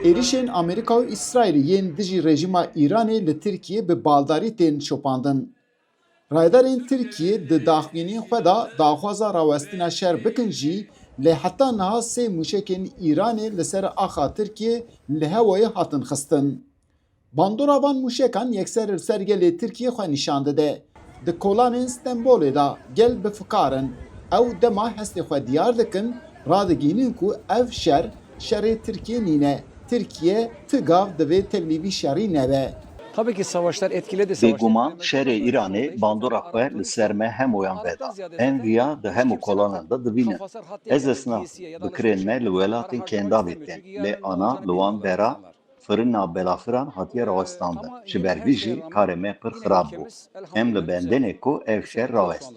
Êrişên Amerîka û İsraîlê yên dijî rejima Îranê li Tirkiye bi baldarî tên şopandin. Rayedarên Tirkiye di daxuyaniyên xwe da daxwaza rawestina şer bikin jî lê heta niha sê mûşekên Îranê li ser axa Tirkiye li hewayê hatin xistin. Bandora van mûşekan yekser li ser gelê Tirkiye xwe nîşan dide. Di kolanên Stenbolê da gel bifikarin. Ew dema hestê xwe diyar dikin, radigihînin ku ev şerê Tirkiye nîne. Türkiye tıgav divê tevlîvî şerî nebe. Tabii ki savaşlar etkiledi. Bêguman şerê Îranê bandora xwe li ser me hemoyan veda. Em viya di hemû kolanan da dibînin. Ez esnaf bikirên me li welatên Kendavê tên. Lê ana li wan bera firina belafiran hatiye rawestandin. Ji ber vî jî karê me pir xirab bû. Em li bendenê ku ev şer rawest.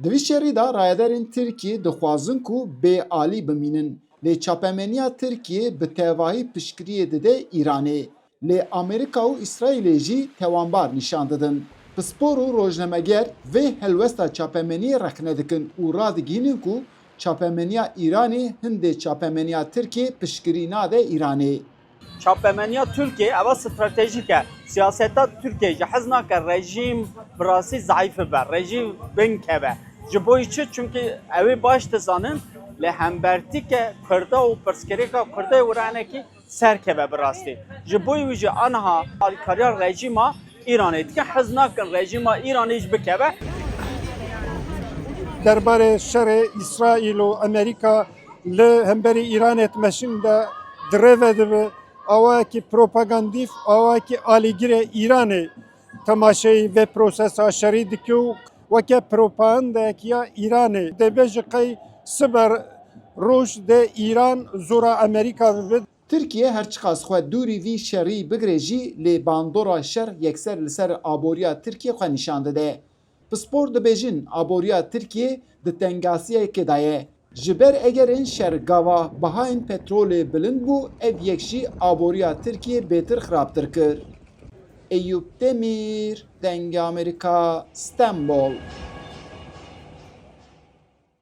Di vî şerî da rayedarên Tirkiye dixwazin ku bêalî bimînin. Lê çapemeniya Tirkiye bi tevahî piştgiriyê dide Îranê. Lê Amerîka û İsraîlê jî tewanbar nîşan didin. Pispor û rojnameger vê helwesta çapemeniyê rexne dikin û radigihînin ku çapemeniya Îranê hindê çapemeniya Tirkiye piştgirî nade Îranê. Çapemeniya Türkiye eva stratejik e. Siyaseta Türkiye ji hez nake rejim bi rastî zayıf be. Rejim bin keve. Ji bo çi çünkü evê baş dizanin li hembertîke Kurda û pirsgirêka Kurdayê wiranekî serkeve bi rastî. Ji bo wî jî anha alîkariya rejima Îranê dike hez nakin rejima Îranê jî bikeve. Derbarê şerê İsraîl û Amerîka li hemberî Îranê etmeşin de dirêve dibe awayekî propagandîf awayekî alîgirê Îranê temaşeyî vê prosesa şerî dike û weke propagandayekiya Îranê debe ji qey siber roj de İran zora Amerîka bibe. Tirkiye herçiqas xwe dûrî vî şerî bigire jî lê bandora şer yekser li ser aboriya Tirkiye xwe nîşan dide. Pispor dibêjin aboriya Tirkiye di tengasiyekê de ye. Ji ber egerên şergava bihayên petrolê bilind bû, ev yek jî aboriya Tirkiye bêtir xirabtir kir. Eyüp Demir, Dengê Amerîka, Stenbol.